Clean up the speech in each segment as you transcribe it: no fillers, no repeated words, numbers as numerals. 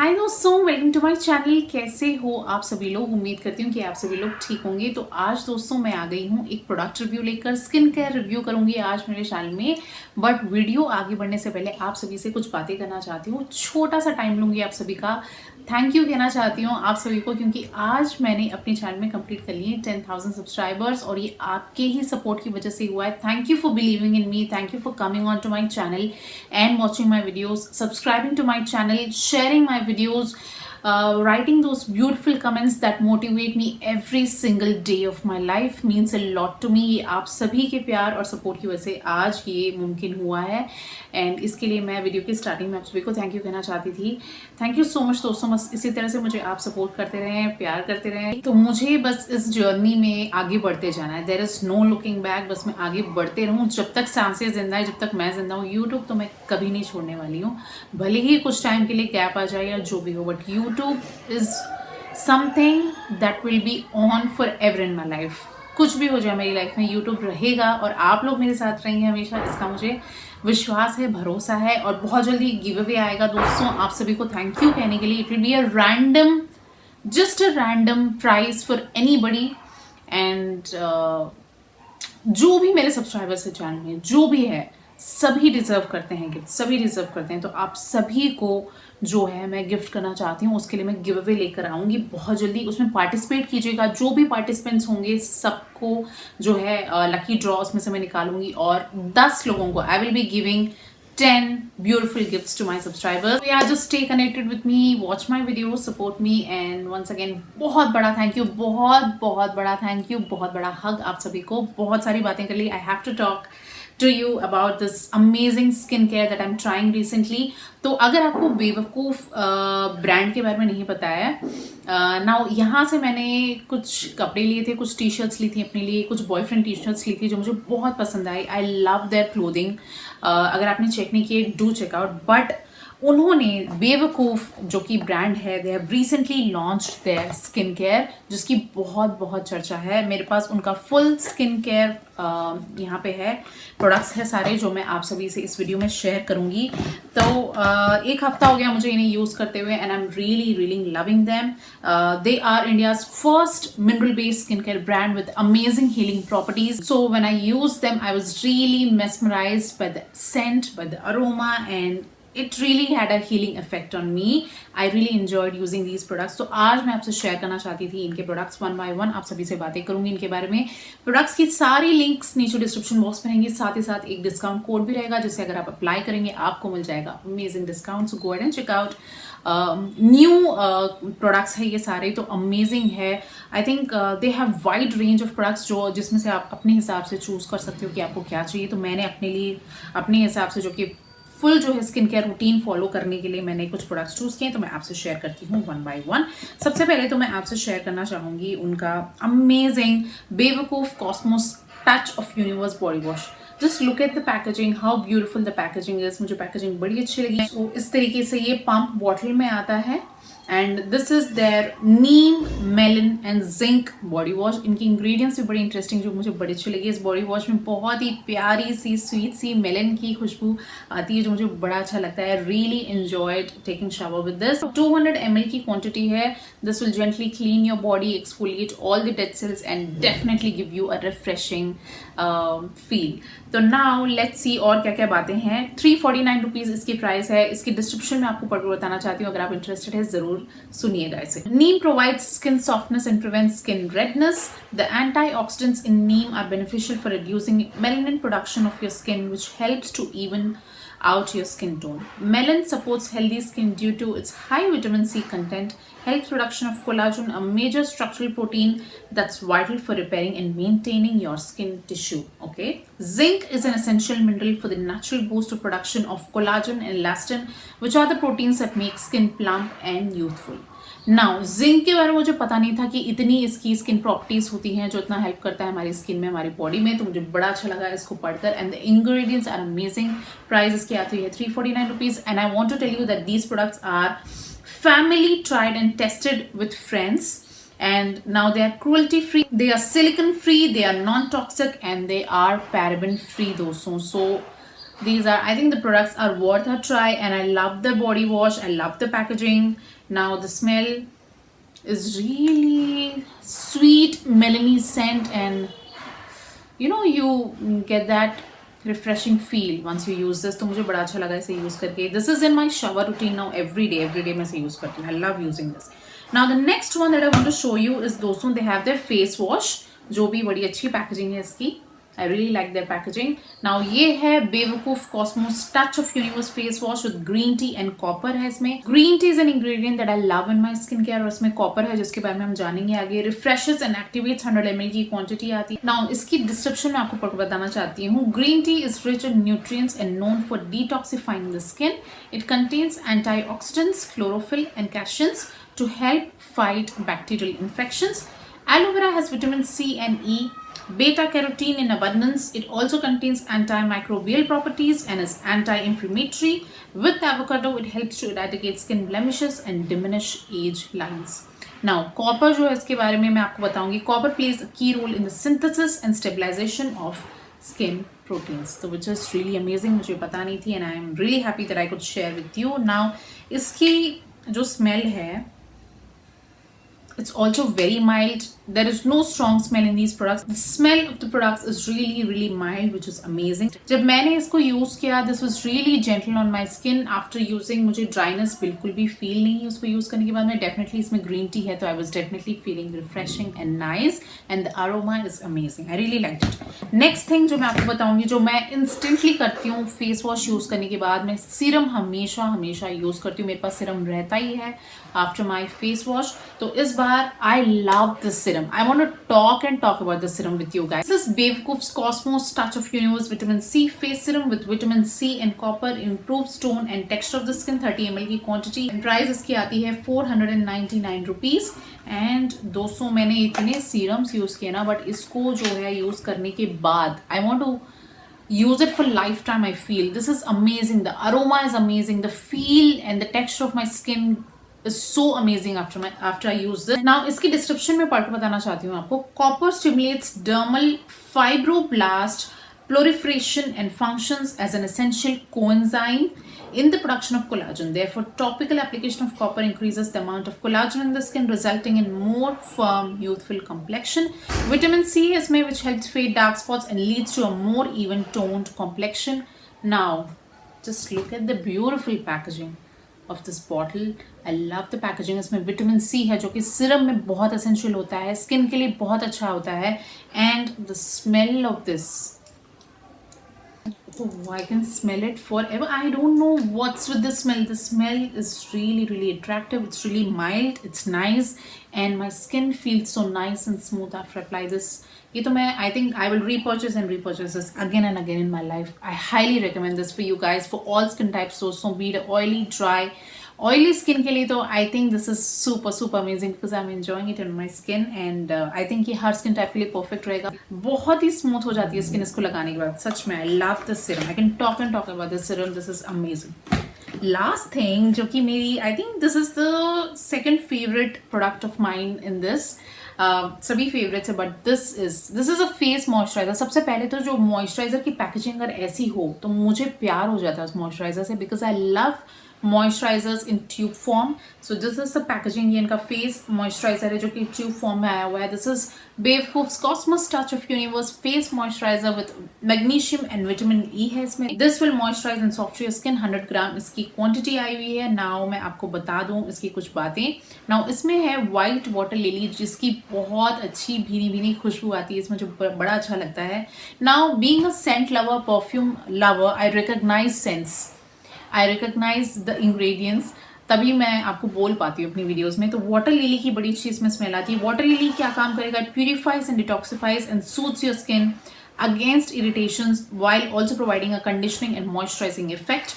हाय दोस्तों, welcome to my channel. कैसे हो आप सभी लोग? उम्मीद करती हूँ कि आप सभी लोग ठीक होंगे। तो आज दोस्तों मैं आ गई हूँ एक प्रोडक्ट रिव्यू लेकर। स्किन केयर रिव्यू करूंगी आज मेरे चैनल में। बट वीडियो आगे बढ़ने से पहले आप सभी से कुछ बातें करना चाहती हूँ। छोटा सा टाइम लूंगी आप सभी का। थैंक यू कहना चाहती हूँ आप सभी को, क्योंकि आज मैंने अपने चैनल में कंप्लीट कर लिए 10,000 सब्सक्राइबर्स और ये आपके ही सपोर्ट की वजह से हुआ है। Thank you for believing in me, thank you for coming on to my channel and watching my videos, subscribing to my channel, sharing my videos, writing those beautiful comments that motivate me every single day of my life means a lot to me। ये आप सभी के प्यार और support की वजह से आज ये मुमकिन हुआ है एंड इसके लिए मैं वीडियो की स्टार्टिंग में आप सभी को थैंक यू कहना चाहती थी। थैंक यू सो मच दोस्तों, बस इसी तरह से मुझे आप सपोर्ट करते रहें, प्यार करते रहें। तो मुझे बस इस जर्नी में आगे बढ़ते जाना है। There is no looking back. बस मैं आगे बढ़ते रहूँ जब तक सांसें जिंदा है, जब तक मैं जिंदा हूँ। यूट्यूब तो मैं कभी नहीं छोड़ने वाली हूँ, भले ही कुछ टाइम के लिए गैप आ जाए या जो भी हो, but YouTube is something that will be on for ever in my life. कुछ भी हो जाए मेरी लाइफ में यूट्यूब रहेगा और आप लोग मेरे साथ रहेंगे हमेशा, इसका मुझे विश्वास है, भरोसा है। और बहुत जल्दी गिव अवे आएगा दोस्तों आप सभी को थैंक यू कहने के लिए। It will be a random, just a random prize for anybody and जो भी मेरे सब्सक्राइबर्स है चैनल में, जो भी है, सभी डिजर्व करते हैं गिफ्ट, सभी डिजर्व करते हैं। तो आप सभी को जो है मैं गिफ्ट करना चाहती हूँ, उसके लिए मैं गिव अवे लेकर आऊँगी बहुत जल्दी। उसमें पार्टिसिपेट कीजिएगा, जो भी पार्टिसिपेंट्स होंगे सबको जो है लकी ड्रॉ उसमें से मैं निकालूंगी और 10 लोगों को I will be giving 10 beautiful gifts to my subscribers. So yeah, just stay connected with me, watch my videos, support me and once again बहुत बड़ा थैंक यू, बहुत बहुत बड़ा थैंक यू, बहुत बड़ा हग आप सभी को। बहुत सारी बातें कर ली। I have to talk to you about this amazing skincare that I'm trying recently। तो अगर आपको बेवकूफ़ ब्रांड के बारे में नहीं पता है, नाउ यहाँ से मैंने कुछ कपड़े लिए थे, कुछ टी शर्ट्स ली थी अपने लिए, कुछ बॉयफ्रेंड टी शर्ट्स ली थी जो मुझे बहुत पसंद आई। I love their clothing. अगर आपने चेक नहीं किए डू चेक आउट। बट उन्होंने बेवकूफ़ जो कि ब्रांड है, they have recently launched their skin care, जिसकी बहुत बहुत चर्चा है। मेरे पास उनका फुल स्किन केयर यहाँ पे है, प्रोडक्ट्स है सारे जो मैं आप सभी से इस वीडियो में शेयर करूँगी। तो एक हफ्ता हो गया मुझे इन्हें यूज़ करते हुए and I am really really loving them. They are India's first mineral based skin care brand with amazing healing properties. So when I use them I was really mesmerized by the scent, by the aroma, and it really had a healing effect on me. I really enjoyed using these products। तो आज मैं आपसे share करना चाहती थी इनके products one by one. आप सभी से बातें करूंगी इनके बारे में। प्रोडक्ट्स की सारी लिंक्स नीचे डिस्क्रिप्शन बॉक्स में रहेंगी, साथ ही साथ एक डिस्काउंट कोड भी रहेगा जिससे अगर आप अप्लाई करेंगे आपको मिल जाएगा amazing discount. So go and check out. New products है ये सारे, तो अमेजिंग है। I think they have wide range of products जो जिसमें से आप अपने हिसाब से चूज कर सकते हो कि आपको क्या चाहिए। तो मैंने अपने लिए अपने हिसाब से जो कि फुल जो है स्किन केयर रूटीन फॉलो करने के लिए मैंने कुछ प्रोडक्ट्स चूज किए, तो मैं आपसे शेयर करती हूँ वन बाय वन। सबसे पहले तो मैं आपसे शेयर करना चाहूंगी उनका अमेजिंग बेवकूफ Cosmos touch of universe body wash. Just look at the packaging, how beautiful the packaging is. मुझे पैकेजिंग बड़ी अच्छी लगी। तो इस तरीके से ये पंप बॉटल में आता है and this is their neem, melon and zinc body wash. इनकी इंग्रेडिएंट्स भी बड़ी इंटरेस्टिंग जो मुझे बड़ी अच्छी लगी। इस बॉडी वॉश में बहुत ही प्यारी सी स्वीट सी मेलन की खुशबू आती है जो मुझे बड़ा अच्छा लगता है। Really enjoyed taking shower with this. 200 ml की क्वांटिटी है। This will gently clean your body, exfoliate all the dead cells and definitely give you a refreshing feel. तो नाउ लेट्स सी और क्या क्या बातें हैं। 349 रुपीज इसकी प्राइस है। इसकी डिस्क्रिप्शन में आपको पढ़ बताना चाहती हूँ, अगर आप इंटरेस्टेड है जरूर सुनिएगा इसे। Neem provides skin softness and prevents skin redness. The antioxidants in neem are beneficial for reducing melanin production of your skin which helps to even out your skin tone. Melon supports healthy skin due to its high vitamin C content, helps production of collagen, a major structural protein that's vital for repairing and maintaining your skin tissue. Okay. Zinc is an essential mineral for the natural boost of production of collagen and elastin, which are the proteins that make skin plump and youthful. Now zinc के बारे में मुझे पता नहीं था कि इतनी इसकी स्किन प्रॉपर्टीज होती हैं जो इतना हेल्प करता है हमारी स्किन में, हमारी बॉडी में। तो मुझे बड़ा अच्छा लगा इसको पढ़कर and the ingredients are amazing. Price इसकी आती है 349 rupees and I want to tell you that these products are family tried and tested with friends and now they are cruelty free, they are silicone free, they are non toxic and they are paraben free दोस्तों। So These are, I think the products are worth a try, and I love the body wash, I love the packaging. Now the smell is really sweet melony scent, and you get that refreshing feel once you use this. तो मुझे बड़ा अच्छा लगा इसे use करके. This is in my shower routine now every day मैं इसे use करती हूँ. I love using this. Now the next one that I want to show you is, दोस्तों, they have their face wash, जो भी बड़ी अच्छी पैकेजिंग है इसकी. I really like their packaging. Now ये है बेवकूफ Cosmos touch of universe face wash with green tea and copper है इसमें. Green tea is an ingredient that I love in my skin care, और इसमें कॉपर है जिसके बारे में हम जानेंगे आगे. रिफ्रेशेस एंड एक्टिवेट्स 100 ml की क्वांटिटी आती है. नाउ इसकी डिस्क्रिप्शन में आपको बताना चाहती हूँ. Green tea is rich in nutrients and known for detoxifying the skin. It contains antioxidants, chlorophyll and cations to help fight bacterial infections. Aloe vera has vitamin C and E, beta carotene in abundance. It also contains antimicrobial properties and is anti-inflammatory. With avocado, it helps to eradicate skin blemishes and diminish age lines. Now, copper जो है इसके बारे में मैं आपको बताऊंगी. Copper plays a key role in the synthesis and stabilization of skin proteins, so which is really amazing. मुझे पता नहीं थी, and I am really happy that I could share with you. Now, इसकी जो smell है, it's also very mild. There is no strong smell in these products. The smell of the products is really mild, which is amazing. जब मैंने इसको use किया, this was really gentle on my skin. After using, मुझे dryness बिल्कुल भी feel नहीं. उसको use करने के बाद में definitely इसमें green tea है, तो I was definitely feeling refreshing and nice, and the aroma is amazing. I really liked it. Next thing जो मैं आपको बताऊंगी, जो मैं instantly करती हूँ face wash यूज करने के बाद, मैं सीरम हमेशा यूज करती हूँ. मेरे पास सीरम रहता ही है after my face wash. तो इस बार I love this serum. I want to talk about the serum with you guys. This is Bewakuf's Cosmos Touch of Universe Vitamin C Face Serum with Vitamin C and Copper. Improves tone and texture of the skin. 30 ml की quantity. Price इसकी आती है 499 rupees. And दोस्तों, मैंने इतने serums use किए ना, but इसको जो है यूज करने के बाद I want to use it for lifetime. I feel this is amazing. The aroma is amazing. The feel and the texture of my skin is so amazing after I use this. Now इसकी description में पढ़ के बताना चाहती हूँ आपको. Copper stimulates dermal fibroblast proliferation and functions as an essential coenzyme in the production of collagen. Therefore, topical application of copper increases the amount of collagen in the skin, resulting in more firm, youthful complexion. Vitamin C is made, which helps fade dark spots and leads to a more even toned complexion. Now, just look at the beautiful packaging of this bottle. I love the packaging. इसमें vitamin C है जो कि सिरम में बहुत essential होता है, skin के लिए बहुत अच्छा होता है. And the smell of this, I can smell it forever. I don't know what's with the smell. The smell is really attractive. It's really mild. It's nice, and my skin feels so nice and smooth after I apply this. ये तो मैं I think I will repurchase this again and again in my life. I highly recommend this for you guys for all skin types. So be it oily, dry, oily skin के लिए तो I think this is super amazing because I'm enjoying it on my skin, and I think ये हर skin type के लिए perfect रहेगा. बहुत ही smooth हो जाती है skin इसको लगाने के बाद. सच में I love this serum. I can talk about this serum. This is amazing. Last thing जो कि मेरी I think this is the second favorite product of mine in this. सभी फेवरेट्स है, but this is a face moisturiser. सबसे पहले तो जो moisturiser की पैकेजिंग अगर ऐसी हो तो मुझे प्यार हो जाता है उस मॉइस्चराइजर से, because I love moisturisers in tube form. So this is the packaging. ये इनका फेस मॉइस्चराइजर है जो कि ट्यूब फॉर्म में आया हुआ है. This is Bewakoof's cosmos touch of universe face moisturizer with magnesium and vitamin E है इसमें. This will moisturize and soft your skin. 100 gram इसकी क्वांटिटी आई हुई है. नाउ मैं आपको बता दूं इसकी कुछ बातें. नाउ इसमें है व्हाइट वाटर लिली, जिसकी बहुत अच्छी भीनी खुशबू आती है इसमें, जो बड़ा अच्छा लगता है. Now being a scent lover, perfume lover, I recognise scents, I recognise the ingredients, तभी मैं आपको बोल पाती हूँ अपनी वीडियोस में. तो वाटर लिली की बड़ी अच्छी इसमें स्मेल आती है. वाटर लिली क्या काम करेगा? It purifies and detoxifies and soothes your skin against irritations while also providing a conditioning and moisturizing effect.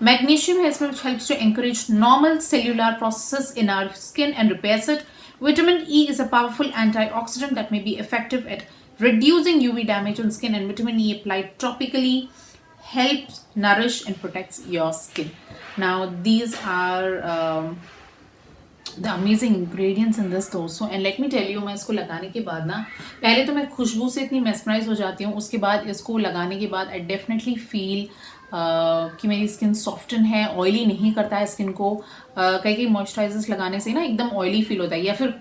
Magnesium has which helps to encourage normal cellular processes in our skin and repairs it. Vitamin E is a powerful antioxidant that may be effective at reducing UV damage on skin, and vitamin E applied topically helps nourish and protects your skin. Now these are the amazing ingredients in this दोस्तों, and let me tell you, मैं इसको लगाने के बाद ना, पहले तो मैं खुशबू से इतनी मेस्मराइज हो जाती हूँ, उसके बाद इसको लगाने के बाद आई डेफिनेटली फील कि मेरी स्किन सॉफ्टन है, ऑयली नहीं करता है स्किन को। कई कई मॉइस्चराइजर्स लगाने से ना एकदम ऑयली फील होता है, या फिर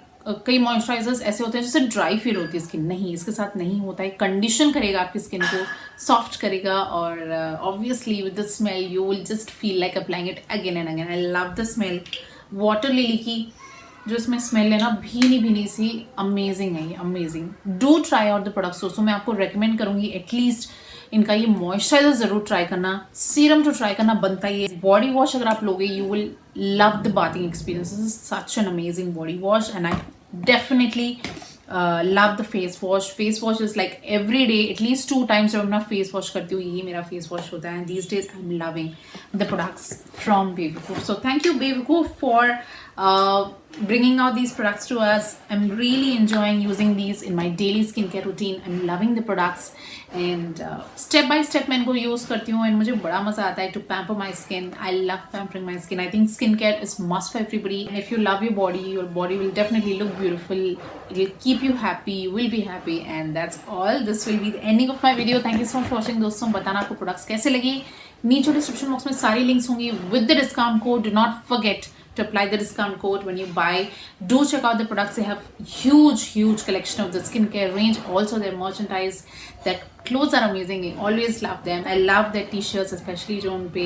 कई मॉइस्चराइजर्स ऐसे होते हैं जैसे ड्राई फील होती है स्किन, नहीं, इसके साथ नहीं होता है। कंडीशन करेगा आपकी स्किन को, सॉफ्ट करेगा, और obviously with the smell you will just feel like applying it again and again. I love the smell. Water lily की जो इसमें स्मेल है ना, भीनी भीनी सी, अमेजिंग है ये, amazing. Do try out the products दोस्तों, मैं आपको रेकमेंड करूंगी एटलीस्ट इनका ये मॉइस्चराइजर जरूर ट्राई करना, सीरम तो ट्राई करना बनता ही है। बॉडी वॉश अगर आप लोगे you will love the bathing experience. This is such an amazing body wash and I definitely love the face wash. Face wash is like every day at least 2 times जब मैं अपना face wash करती हूँ, ये मेरा फेस वॉश होता है। These days I am loving the products from Babyco. So thank you Babyco for bringing out these products to us. I'm really enjoying using these in my daily skincare routine. I'm loving the products and step by step मैं इनको use करती हूँ and मुझे बड़ा मजा आता है to pamper my skin. I love pampering my skin. I think skincare is must for everybody. And if you love your body will definitely look beautiful. It will keep you happy. You will be happy. And that's all. This will be the ending of my video. Thank you so much for watching दोस्तों। बताना आपको products कैसे लगी। नीचे description box में सारी links होंगी with the discount code. Do not forget to apply the discount code when you buy. Do check out the products. They have huge collection of the skincare range, also their merchandise. That clothes are amazing. I always love them. I love their t-shirts, especially जो उन पे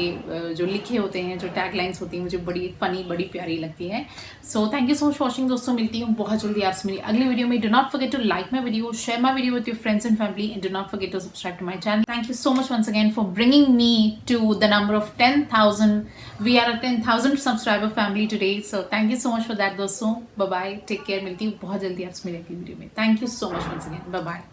जो लिखे होते हैं, जो tag lines होती हैं, मुझे बड़ी फनी, बड़ी प्यारी लगती है। सो thank you so much for watching दोस्तों। मिलती हूँ बहुत जल्दी आपसे मेरी अगली वीडियो में। Do not forget to like my video, share my video with your friends and family, and do not forget to subscribe to my channel. Thank you so much once again for bringing me to the number of 10,000. We are a 10,000 subscriber family today. So thank you so much for that दोस्तों। Bye bye, take care. मिलती हूँ बहुत जल्दी आपसे मेरी अगली video में। Thank you so much once again. Bye bye.